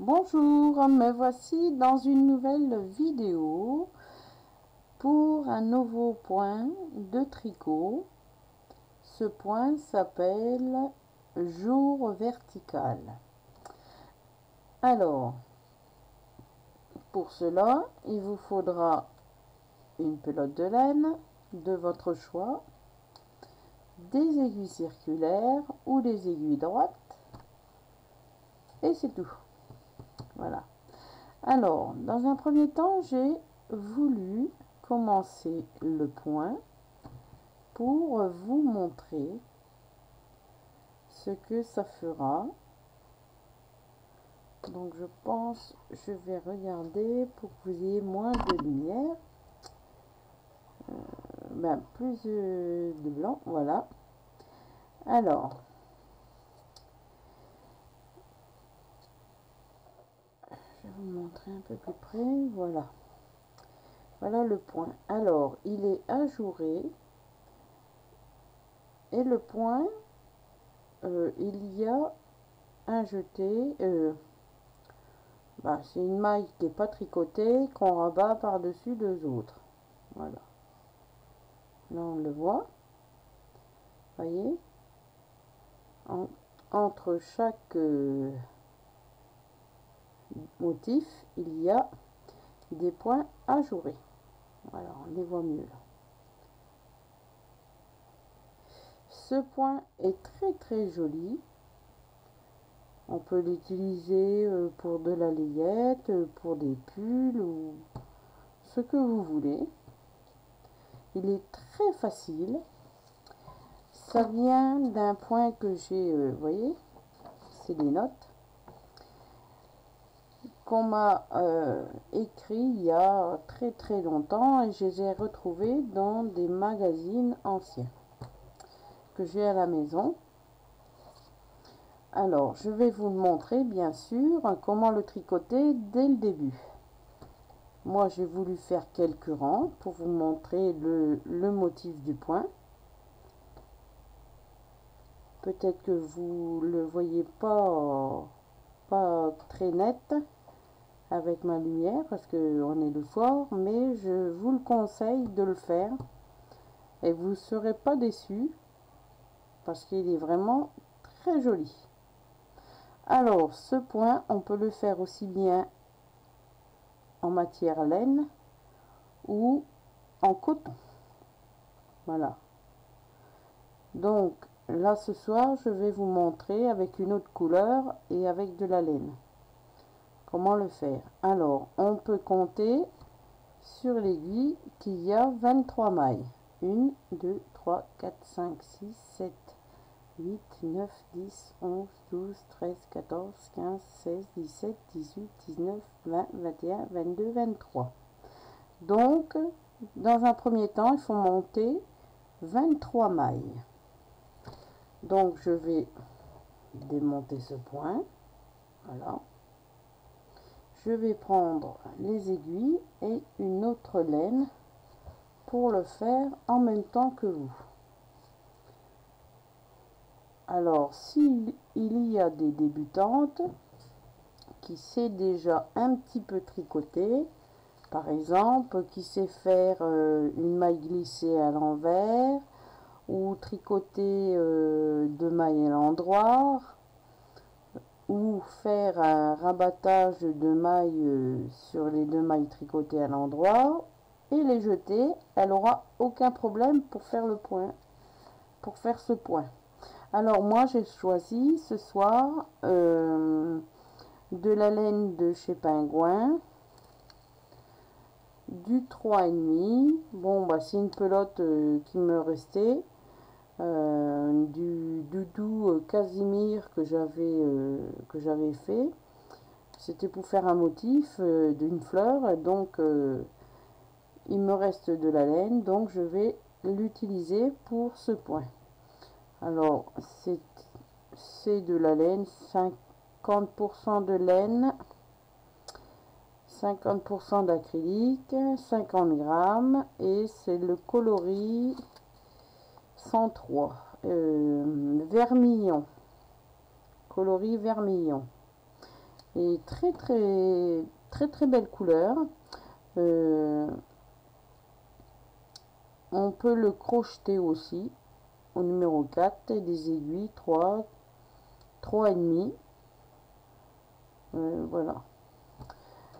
Bonjour, me voici dans une nouvelle vidéo pour un nouveau point de tricot. Ce point s'appelle jour vertical. Alors, pour cela, il vous faudra une pelote de laine de votre choix, des aiguilles circulaires ou des aiguilles droites, et c'est tout. Voilà. Alors, dans un premier temps, j'ai voulu commencer le point pour vous montrer ce que ça fera. Donc, je pense, je vais regarder pour que vous ayez moins de lumière. Plus de blanc, voilà. Alors, je vais vous montrer un peu plus près. Voilà. Voilà le point. Alors, il est ajouré. Et le point, il y a un jeté. C'est une maille qui n'est pas tricotée, qu'on rabat par-dessus deux autres. Voilà. Là, on le voit. Voyez. Entre chaque motif, il y a des points ajourés. Voilà, on les voit mieux là. Ce point est très joli. On peut l'utiliser pour de la layette, pour des pulls ou ce que vous voulez. Il est très facile. Ça vient d'un point que j'ai, vous voyez, c'est des notes qu'on m'a écrit il y a très longtemps et je les ai retrouvés dans des magazines anciens que j'ai à la maison. Alors, je vais vous montrer bien sûr comment le tricoter dès le début. Moi, j'ai voulu faire quelques rangs pour vous montrer le motif du point. Peut-être que vous le voyez pas très net avec ma lumière parce que on est le soir, mais je vous le conseille de le faire et vous ne serez pas déçus parce qu'il est vraiment très joli. Alors, ce point, on peut le faire aussi bien en matière laine ou en coton. Voilà. Donc, là, ce soir, je vais vous montrer avec une autre couleur et avec de la laine. Comment le faire? Alors, on peut compter sur l'aiguille qu'il y a 23 mailles. 1, 2, 3, 4, 5, 6, 7, 8, 9, 10, 11, 12, 13, 14, 15, 16, 17, 18, 19, 20, 21, 22, 23. Donc, dans un premier temps, il faut monter 23 mailles. Donc, je vais démonter ce point. Voilà. Je vais prendre les aiguilles et une autre laine pour le faire en même temps que vous. Alors, s'il y a des débutantes qui sait déjà un petit peu tricoter, par exemple, qui sait faire une maille glissée à l'envers ou tricoter deux mailles à l'endroit ou faire un rabattage de mailles sur les deux mailles tricotées à l'endroit et les jeter, elle aura aucun problème pour faire le point, pour faire ce point. Alors moi j'ai choisi ce soir de la laine de chez Pingouin, du 3,5. Bon c'est une pelote qui me restait, du doudou Casimir que j'avais fait. C'était pour faire un motif d'une fleur, donc il me reste de la laine, donc je vais l'utiliser pour ce point. Alors c'est de la laine, 50% de laine, 50% d'acrylique, 50 grammes, et c'est le coloris 103 vermillon, coloris vermillon. et très belle couleur. On peut le crocheter aussi au numéro 4 et des aiguilles 3,5. Voilà.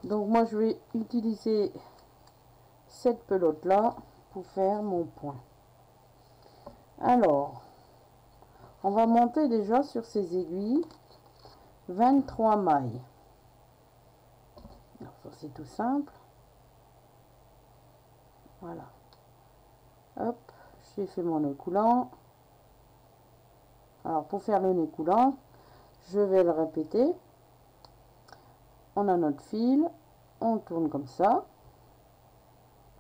Donc moi je vais utiliser cette pelote là pour faire mon point. Alors on va monter déjà sur ces aiguilles 23 mailles. Alors ça c'est tout simple. Voilà. Hop, j'ai fait mon nœud coulant. Alors pour faire le nœud coulant, je vais le répéter. On a notre fil, on tourne comme ça.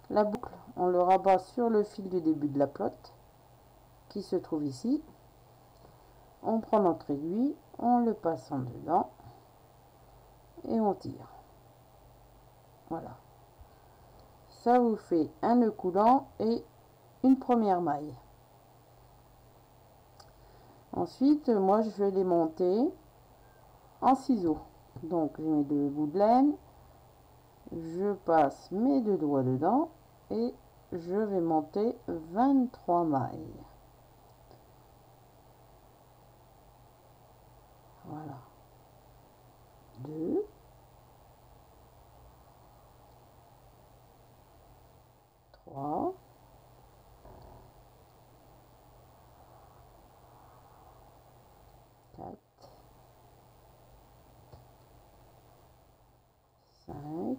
La boucle, on le rabat sur le fil du début de la pelote qui se trouve ici. On prend notre aiguille, on le passe en dedans et on tire. Voilà. Ça vous fait un nœud coulant et une première maille. Ensuite, moi je vais les monter en ciseaux. Donc je mets 2 bouts de laine, je passe mes 2 doigts dedans et je vais monter 23 mailles. Voilà. 2, 3, 4, 5,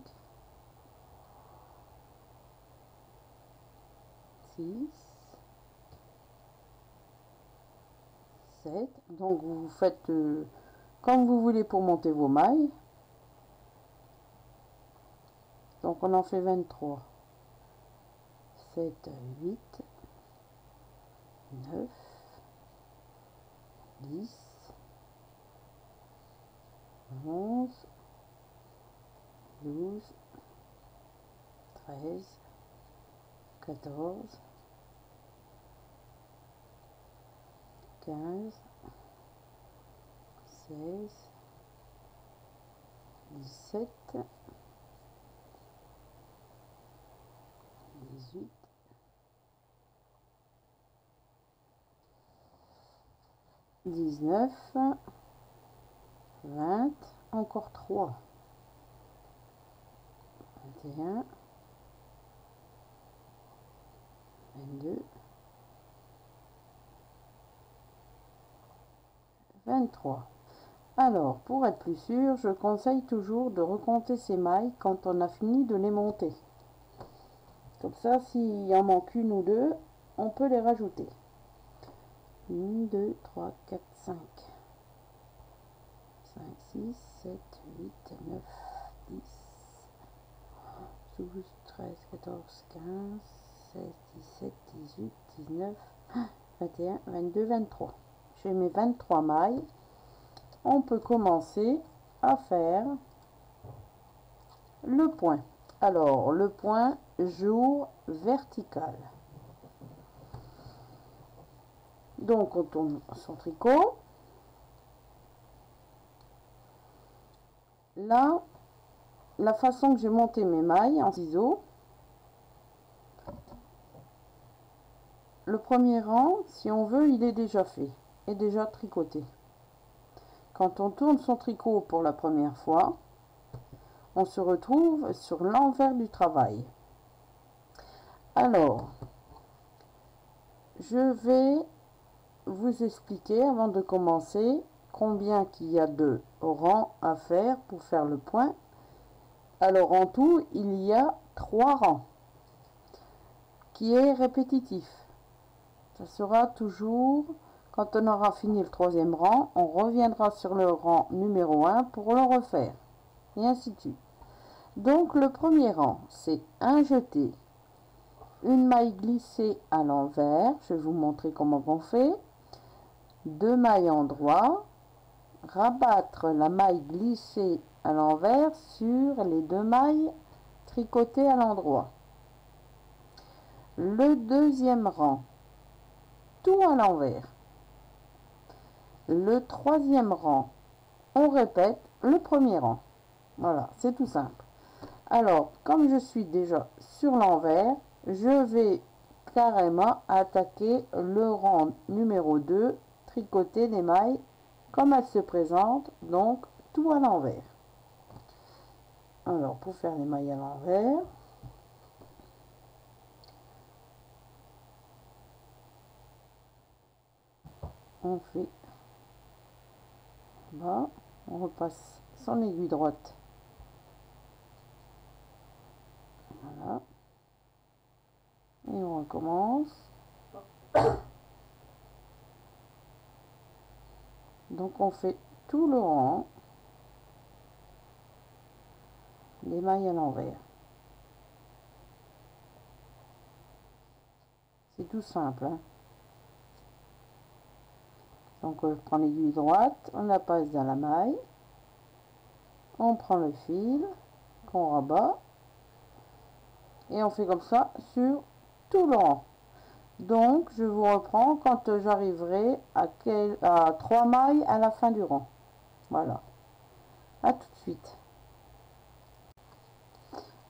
6, 7. Donc vous faites comme vous voulez pour monter vos mailles. Donc on en fait 23. 7, 8, 9, 10, 11, 12, 13, 14, 15, 16, 17, 18, 19, 20, encore 3, 21, 22, 23. Alors, pour être plus sûr, je conseille toujours de recompter ces mailles quand on a fini de les monter. Comme ça, s'il en manque une ou deux, on peut les rajouter. 1, 2, 3, 4, 5. 5, 6, 7, 8, 9, 10, 12, 13, 14, 15, 16, 17, 18, 19, 21, 22, 23. J'ai mes 23 mailles. On peut commencer à faire le point. Alors, le point jour vertical. Donc, on tourne son tricot. Là, la façon que j'ai monté mes mailles en ciseaux, le premier rang, si on veut, il est déjà fait, est déjà tricoté. Quand on tourne son tricot pour la première fois, on se retrouve sur l'envers du travail. Alors, je vais vous expliquer avant de commencer combien qu'il y a de rangs à faire pour faire le point. Alors en tout, il y a 3 rangs qui est répétitif. Ça sera toujours, quand on aura fini le 3e rang, on reviendra sur le rang numéro 1 pour le refaire. Et ainsi de suite. Donc le premier rang, c'est un jeté, une maille glissée à l'envers. Je vais vous montrer comment on fait. 2 mailles en droit, rabattre la maille glissée à l'envers sur les 2 mailles tricotées à l'endroit. Le deuxième rang, tout à l'envers. Le 3e rang, on répète le premier rang. Voilà, c'est tout simple. Alors, comme je suis déjà sur l'envers, je vais carrément attaquer le rang numéro 2, tricoter des mailles comme elles se présentent, donc tout à l'envers. Alors, pour faire les mailles à l'envers, on fait là, on repasse son aiguille droite. Voilà. Et on recommence. Donc on fait tout le rang, les mailles à l'envers. C'est tout simple, hein. Donc on prend l'aiguille droite, on la passe dans la maille, on prend le fil qu'on rabat et on fait comme ça sur tout le rang. Donc je vous reprends quand j'arriverai à 3 mailles à la fin du rang. Voilà, à tout de suite.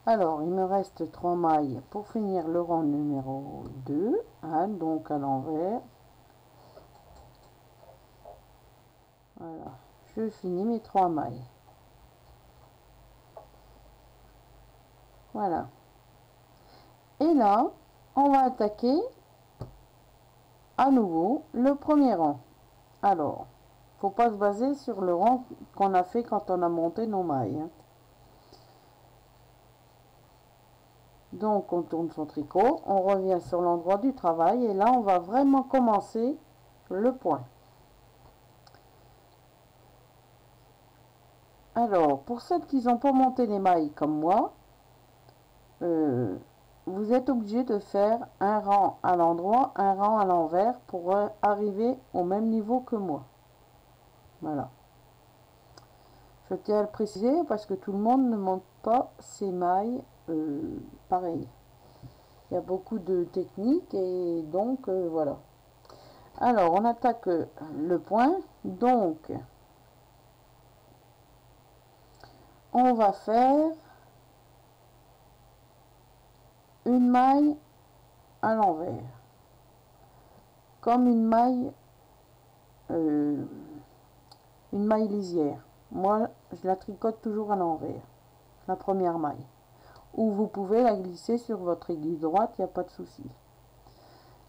Alors il me reste 3 mailles pour finir le rang numéro 2, hein, donc à l'envers. Voilà, je finis mes 3 mailles. Voilà. Et là, on va attaquer à nouveau le premier rang. Alors, faut pas se baser sur le rang qu'on a fait quand on a monté nos mailles, hein. Donc, on tourne son tricot, on revient sur l'endroit du travail et là, on va vraiment commencer le point. Alors, pour celles qui n'ont pas monté les mailles comme moi, vous êtes obligé de faire un rang à l'endroit, un rang à l'envers pour arriver au même niveau que moi. Voilà. Je tiens à le préciser parce que tout le monde ne monte pas ses mailles pareil. Il y a beaucoup de techniques et donc voilà. Alors, on attaque le point. Donc, on va faire une maille à l'envers. Comme une maille lisière. Moi, je la tricote toujours à l'envers, la première maille. Ou vous pouvez la glisser sur votre aiguille droite, il n'y a pas de souci.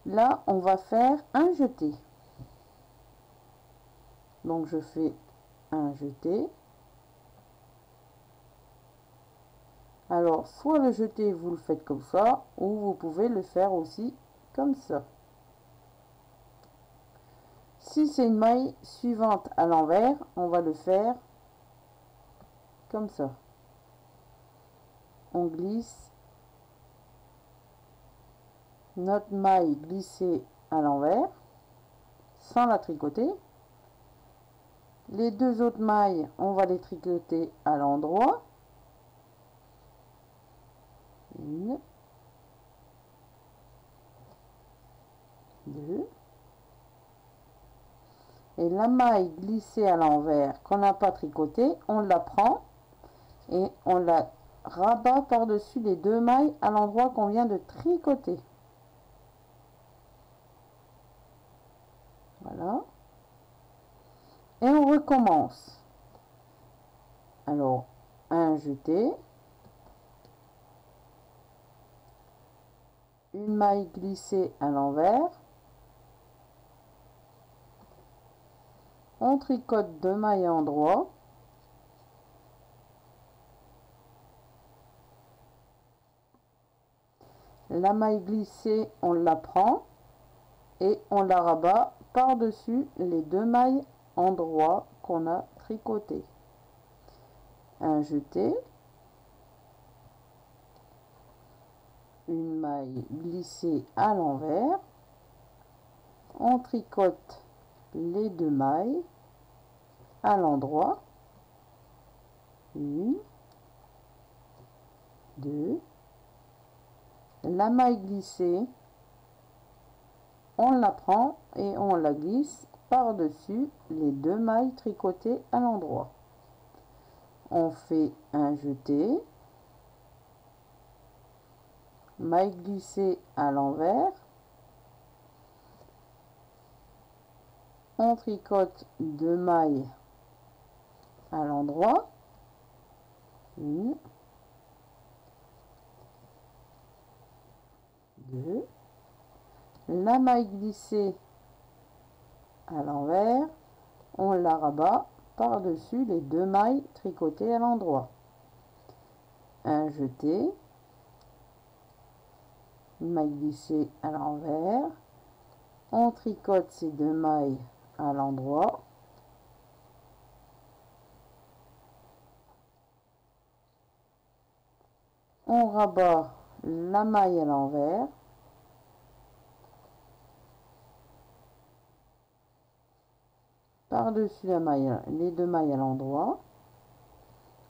Là, on va faire un jeté. Donc, je fais un jeté. Alors, soit le jeté, vous le faites comme ça, ou vous pouvez le faire aussi comme ça. Si c'est une maille suivante à l'envers, on va le faire comme ça. On glisse notre maille glissée à l'envers, sans la tricoter. Les deux autres mailles, on va les tricoter à l'endroit. Une, deux. Et la maille glissée à l'envers qu'on n'a pas tricotée, on la prend et on la rabat par-dessus les deux mailles à l'endroit qu'on vient de tricoter. Voilà. Et on recommence. Alors, un jeté. Une maille glissée à l'envers. On tricote deux mailles à endroit. La maille glissée, on la prend et on la rabat par-dessus les deux mailles endroit qu'on a tricoté. Un jeté. Une maille glissée à l'envers. On tricote les deux mailles à l'endroit. Une, deux. La maille glissée, on la prend et on la glisse par-dessus les deux mailles tricotées à l'endroit. on fait un jeté, maille glissée à l'envers, on tricote 2 mailles à l'endroit, une, deux, la maille glissée à l'envers, on la rabat par-dessus les 2 mailles tricotées à l'endroit, un jeté, une maille glissée à l'envers, on tricote ces 2 mailles à l'endroit, on rabat la maille à l'envers, par-dessus la maille, les 2 mailles à l'endroit,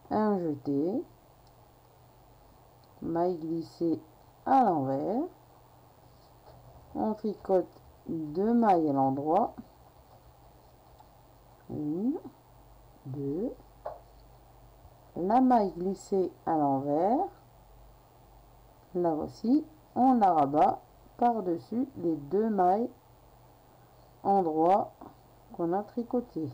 un jeté, maille glissée à l'envers, on tricote 2 mailles à l'endroit, une, deux, la maille glissée à l'envers, là voici, on la rabat par-dessus les 2 mailles endroits qu'on a tricoté.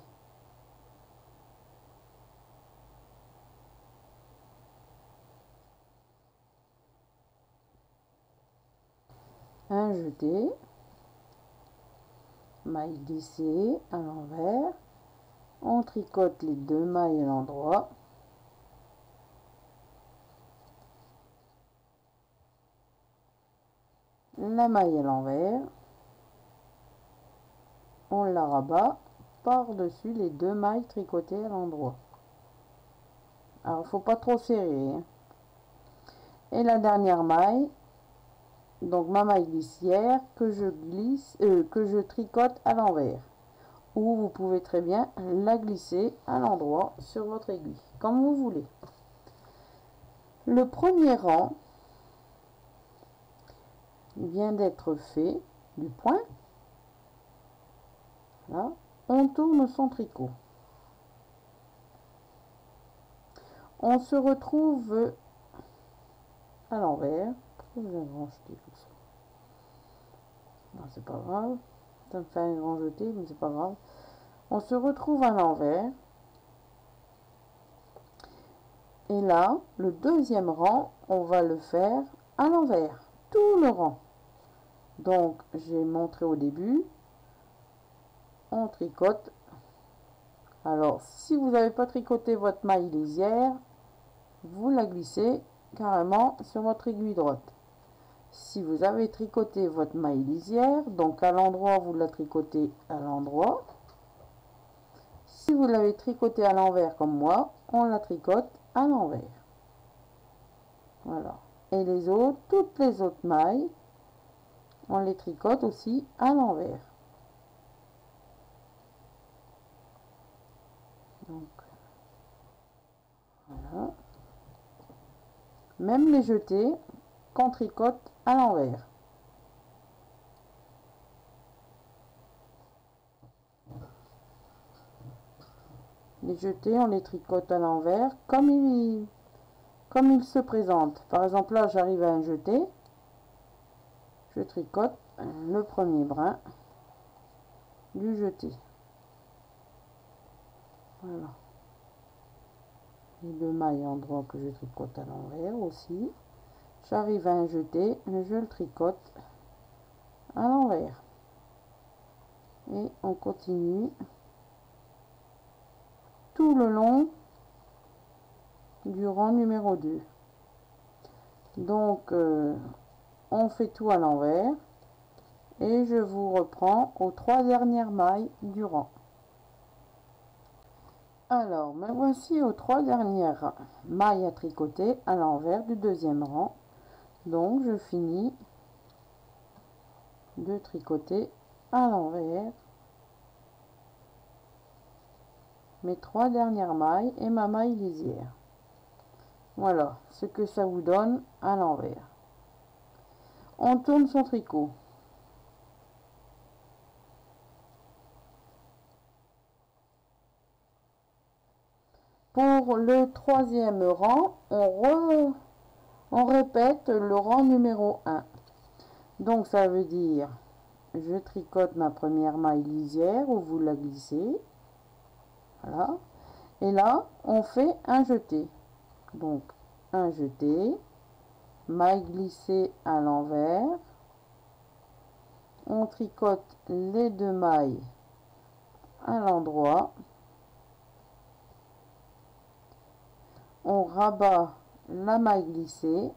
Un jeté, maille glissée à l'envers, on tricote les 2 mailles à l'endroit, la maille à l'envers, on la rabat par-dessus les 2 mailles tricotées à l'endroit. Alors faut pas trop serrer, hein. Et la dernière maille, donc ma maille glissière que je tricote à l'envers, ou vous pouvez très bien la glisser à l'endroit sur votre aiguille comme vous voulez. Le premier rang vient d'être fait du point. Là, on tourne son tricot, on se retrouve à l'envers. C'est pas grave, ça me fait un grand jeté, mais c'est pas grave. On se retrouve à l'envers, et là le deuxième rang on va le faire à l'envers, tout le rang. Donc j'ai montré au début, on tricote. Alors si vous n'avez pas tricoté votre maille lisière, vous la glissez carrément sur votre aiguille droite. Si vous avez tricoté votre maille lisière, donc à l'endroit, vous la tricotez à l'endroit. Si vous l'avez tricoté à l'envers comme moi, on la tricote à l'envers. Voilà. Et les autres, toutes les autres mailles, on les tricote aussi à l'envers. Donc, voilà. Même les jetés, qu'on tricote à l'envers. Les jetés, on les tricote à l'envers comme il se présente. Par exemple, là, j'arrive à un jeté. Je tricote le premier brin du jeté. Voilà. Les 2 mailles endroit que je tricote à l'envers aussi. J'arrive à un jeté, je le tricote à l'envers. Et on continue tout le long du rang numéro 2. Donc on fait tout à l'envers et je vous reprends aux 3 dernières mailles du rang. Alors me voici aux 3 dernières mailles à tricoter à l'envers du deuxième rang. Donc je finis de tricoter à l'envers mes 3 dernières mailles et ma maille lisière. Voilà ce que ça vous donne à l'envers. On tourne son tricot. Pour le troisième rang, on répète le rang numéro 1. Donc ça veut dire, je tricote ma première maille lisière où vous la glissez. Voilà. Et là, on fait un jeté. Donc, un jeté, maille glissée à l'envers. On tricote les deux mailles à l'endroit. On rabat la maille glissée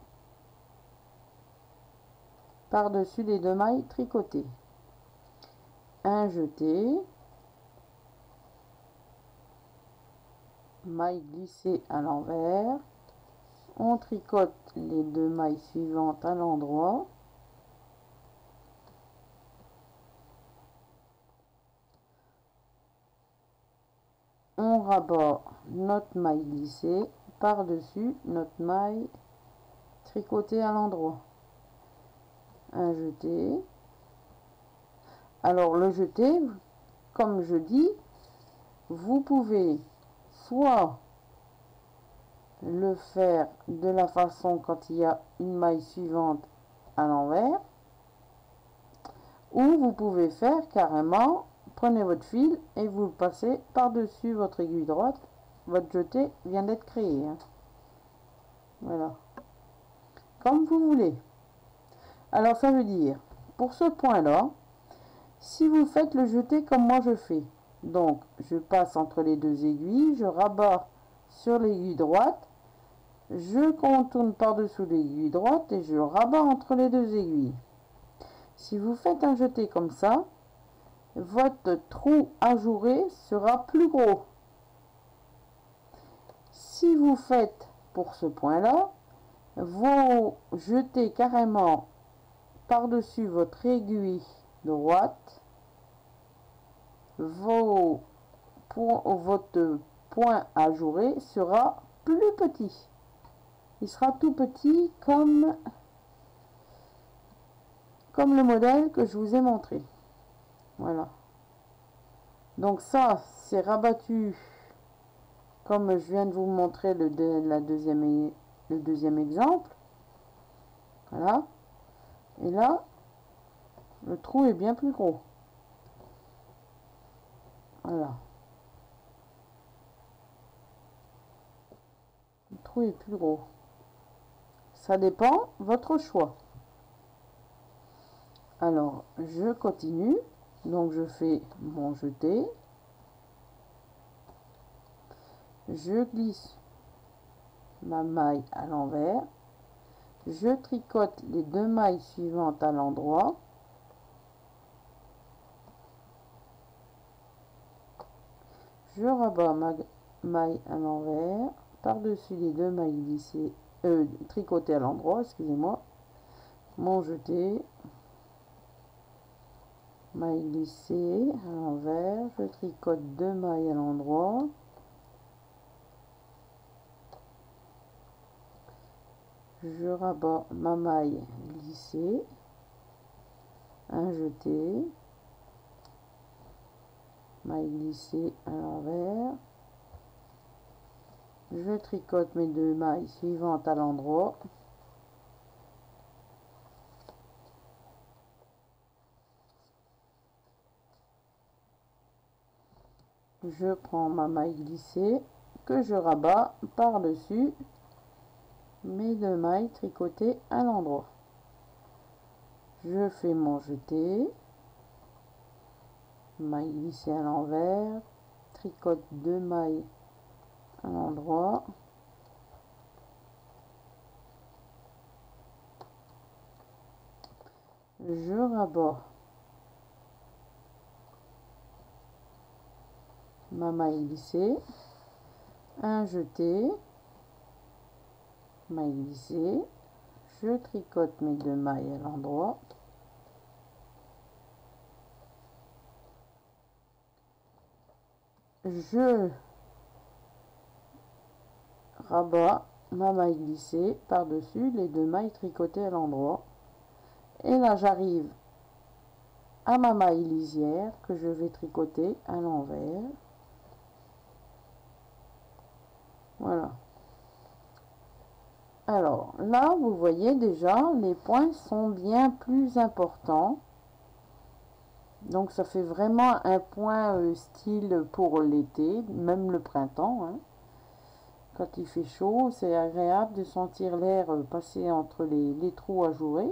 par-dessus les deux mailles tricotées. Un jeté, maille glissée à l'envers. On tricote les deux mailles suivantes à l'endroit. On rabat notre maille glissée par-dessus notre maille tricotée à l'endroit. Un jeté. Alors le jeté, comme je dis, vous pouvez soit le faire de la façon quand il y a une maille suivante à l'envers, ou vous pouvez faire carrément, prenez votre fil et vous le passez par-dessus votre aiguille droite. Votre jeté vient d'être créé. Voilà. Comme vous voulez. Alors ça veut dire, pour ce point-là, si vous faites le jeté comme moi je fais, donc je passe entre les deux aiguilles, je rabats sur l'aiguille droite, je contourne par-dessous l'aiguille droite et je rabats entre les deux aiguilles. Si vous faites un jeté comme ça, votre trou ajouré sera plus gros. Si vous faites pour ce point-là, vous jetez carrément par-dessus votre aiguille droite, votre point ajouré sera plus petit. Il sera tout petit comme le modèle que je vous ai montré. Voilà. Donc ça, c'est rabattu comme je viens de vous montrer le deuxième exemple. Voilà. Et là, le trou est bien plus gros. Voilà. Le trou est plus gros. Ça dépend votre choix. Alors, je continue. Donc, je fais mon jeté. Je glisse ma maille à l'envers. Je tricote les deux mailles suivantes à l'endroit. Je rabats ma maille à l'envers par-dessus les deux mailles glissées, tricotées à l'endroit, excusez-moi. Mon jeté, maille glissée à l'envers, je tricote deux mailles à l'endroit. Je rabats ma maille glissée, un jeté, maille glissée à l'envers, je tricote mes deux mailles suivantes à l'endroit, je prends ma maille glissée que je rabats par-dessus mes deux mailles tricotées à l'endroit. Je fais mon jeté, maille glissée à l'envers, tricote deux mailles à l'endroit, je rabats ma maille glissée, un jeté, maille glissée, je tricote mes deux mailles à l'endroit, je rabats ma maille glissée par-dessus les deux mailles tricotées à l'endroit, et là j'arrive à ma maille lisière que je vais tricoter à l'envers. là, vous voyez déjà, les points sont bien plus importants. Donc ça fait vraiment un point style pour l'été, même le printemps, hein. Quand il fait chaud, c'est agréable de sentir l'air passer entre les trous ajourés.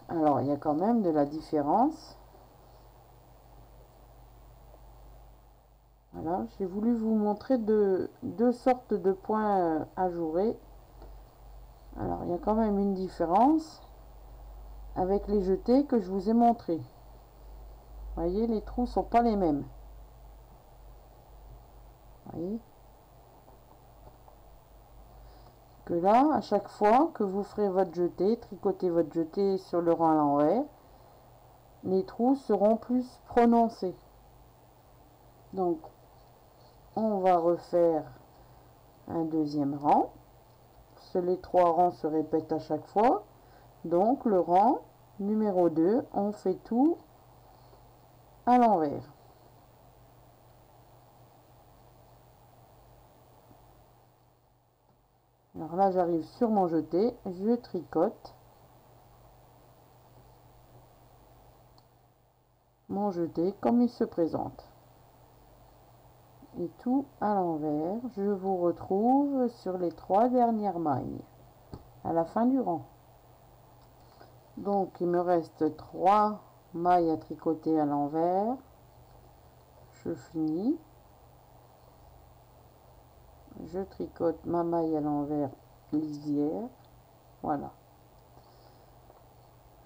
Alors, il y a quand même de la différence. Voilà, j'ai voulu vous montrer deux sortes de points ajourés. Alors, il y a quand même une différence avec les jetés que je vous ai montrés. Vous voyez, les trous sont pas les mêmes. Vous voyez que là, à chaque fois que vous ferez votre jeté, tricotez votre jeté sur le rang à l'envers, les trous seront plus prononcés. Donc, on va refaire un deuxième rang. Les trois rangs se répètent à chaque fois. Donc, le rang numéro 2, on fait tout à l'envers. Alors là, j'arrive sur mon jeté, je tricote mon jeté comme il se présente. Et tout à l'envers. Je vous retrouve sur les 3 dernières mailles à la fin du rang. Donc, il me reste 3 mailles à tricoter à l'envers. Je finis. Je tricote ma maille à l'envers lisière. Voilà.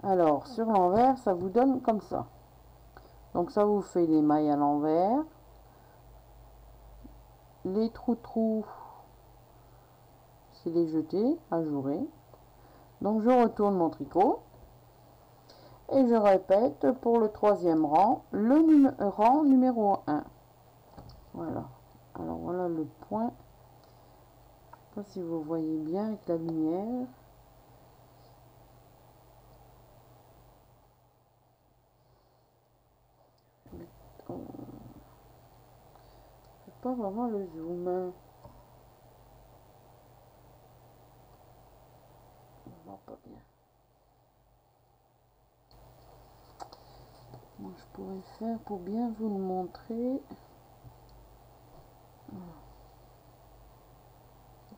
Alors, sur l'envers, ça vous donne comme ça. Donc, ça vous fait les mailles à l'envers. Les trous, c'est les jetés ajourés. Donc, je retourne mon tricot. Et je répète pour le 3e rang, le rang numéro 1. Voilà. Alors, voilà le point. Je ne sais pas si vous voyez bien avec la lumière. Je ne fais pas vraiment le zoom. On voit pas bien. Moi, je pourrais faire pour bien vous le montrer.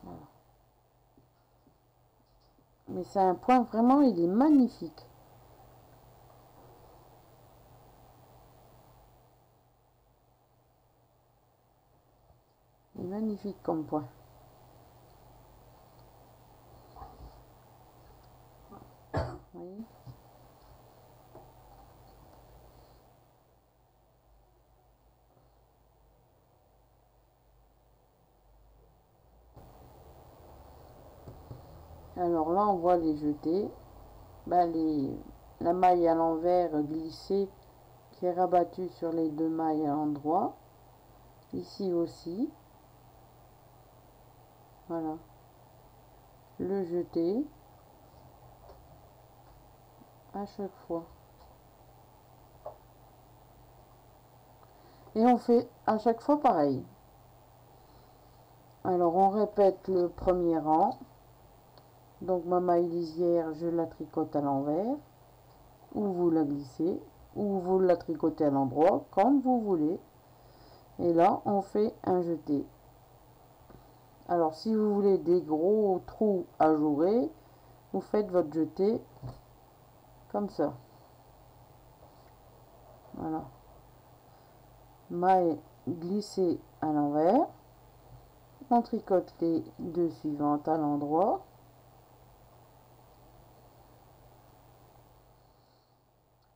Voilà. Mais c'est un point vraiment, il est magnifique. Il est magnifique comme point. Vous voyez ? Alors là, on voit les jetés. La maille à l'envers glissée qui est rabattue sur les 2 mailles à l'endroit. Ici aussi. Voilà. Le jeté. À chaque fois. Et on fait à chaque fois pareil. Alors on répète le premier rang. Donc ma maille lisière, je la tricote à l'envers. Ou vous la glissez. Ou vous la tricotez à l'endroit, comme vous voulez. Et là, on fait un jeté. Alors si vous voulez des gros trous ajourés, vous faites votre jeté comme ça. Voilà. Maille glissée à l'envers. On tricote les 2 suivantes à l'endroit.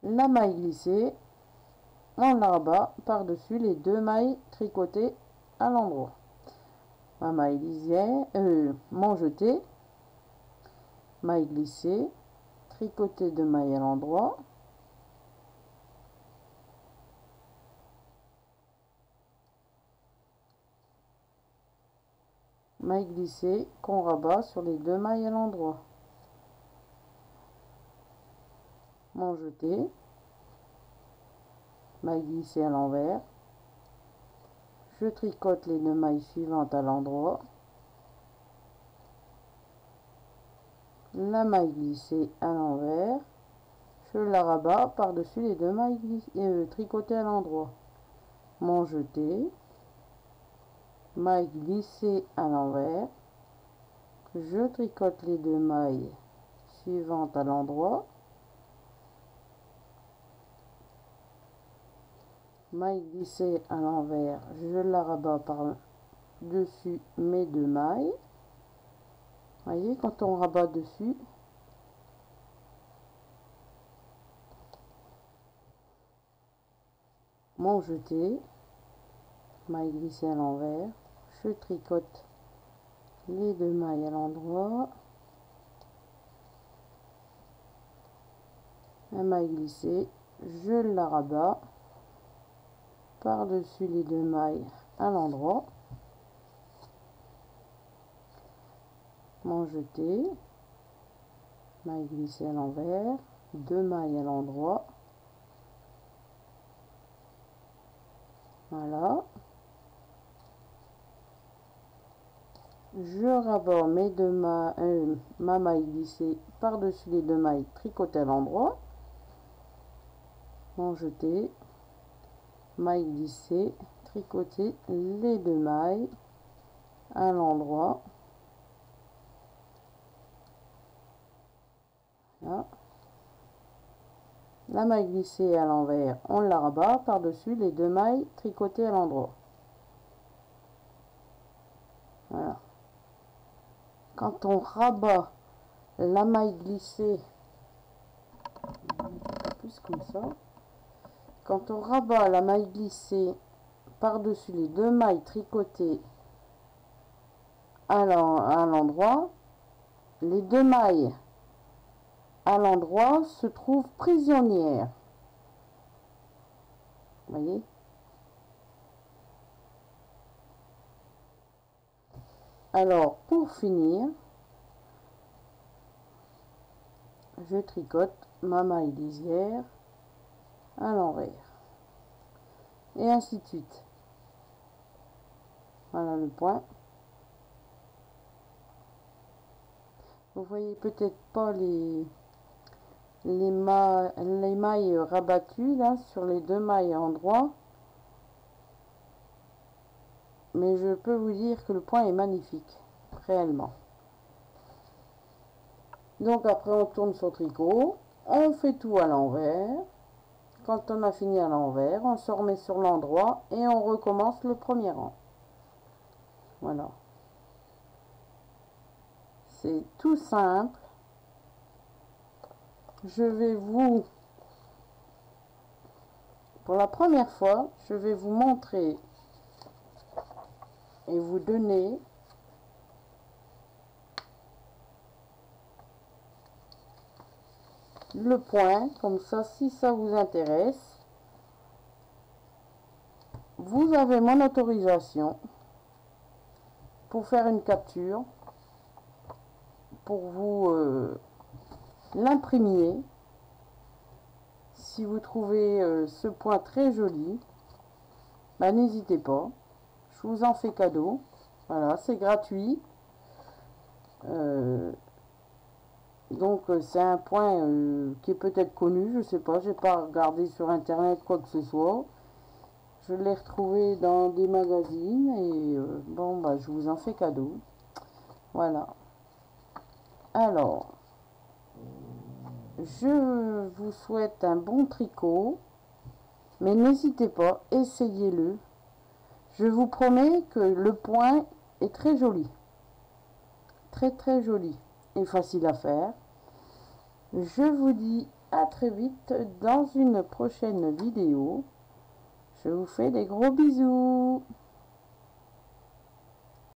La maille glissée, on la rabat par-dessus les 2 mailles tricotées à l'endroit. Ma maille lisière, mon jeté, maille glissée, tricoter 2 mailles à l'endroit. Maille glissée qu'on rabat sur les 2 mailles à l'endroit. Mon jeté, maille glissée à l'envers. Je tricote les 2 mailles suivantes à l'endroit. la maille glissée à l'envers, je la rabats par-dessus les deux mailles tricotées à l'endroit. Mon jeté, maille glissée à l'envers, je tricote les deux mailles suivantes à l'endroit, maille glissée à l'envers, je la rabats par-dessus mes deux mailles. Voyez, quand on rabat dessus, mon jeté, maille glissée à l'envers, je tricote les deux mailles à l'endroit, la maille glissée, je la rabats par-dessus les deux mailles à l'endroit, mon jeté, maille glissée à l'envers, deux mailles à l'endroit, voilà, je rabats mes deux ma maille glissée par-dessus les deux mailles tricotées à l'endroit, mon jeté, maille glissée, tricoter les deux mailles à l'endroit, voilà. La maille glissée à l'envers, on la rabat par-dessus les deux mailles tricotées à l'endroit. Voilà. Quand on rabat la maille glissée, plus comme ça. Quand on rabat la maille glissée par-dessus les deux mailles tricotées à l'endroit, les deux mailles à l'endroit se trouvent prisonnières. Voyez? Alors, pour finir, je tricote ma maille lisière à l'envers. Et ainsi de suite. Voilà le point. Vous voyez peut-être pas les mailles rabattues là sur les deux mailles à endroit, mais je peux vous dire que le point est magnifique réellement. Donc après on tourne son tricot, on fait tout à l'envers. Quand on a fini à l'envers, on se remet sur l'endroit et on recommence le premier rang. Voilà, c'est tout simple. Je vais pour la première fois, je vais vous montrer et vous donner le point, comme ça, si ça vous intéresse, vous avez mon autorisation pour faire une capture, pour vous l'imprimer. Si vous trouvez ce point très joli, bah, n'hésitez pas, je vous en fais cadeau. Voilà, c'est gratuit. Donc c'est un point qui est peut-être connu, je sais pas, j'ai pas regardé sur internet quoi que ce soit. Je l'ai retrouvé dans des magazines et bon bah je vous en fais cadeau. Voilà. Alors, je vous souhaite un bon tricot, mais n'hésitez pas, essayez-le. Je vous promets que le point est très joli. Très très joli et facile à faire. Je vous dis à très vite dans une prochaine vidéo. Je vous fais des gros bisous.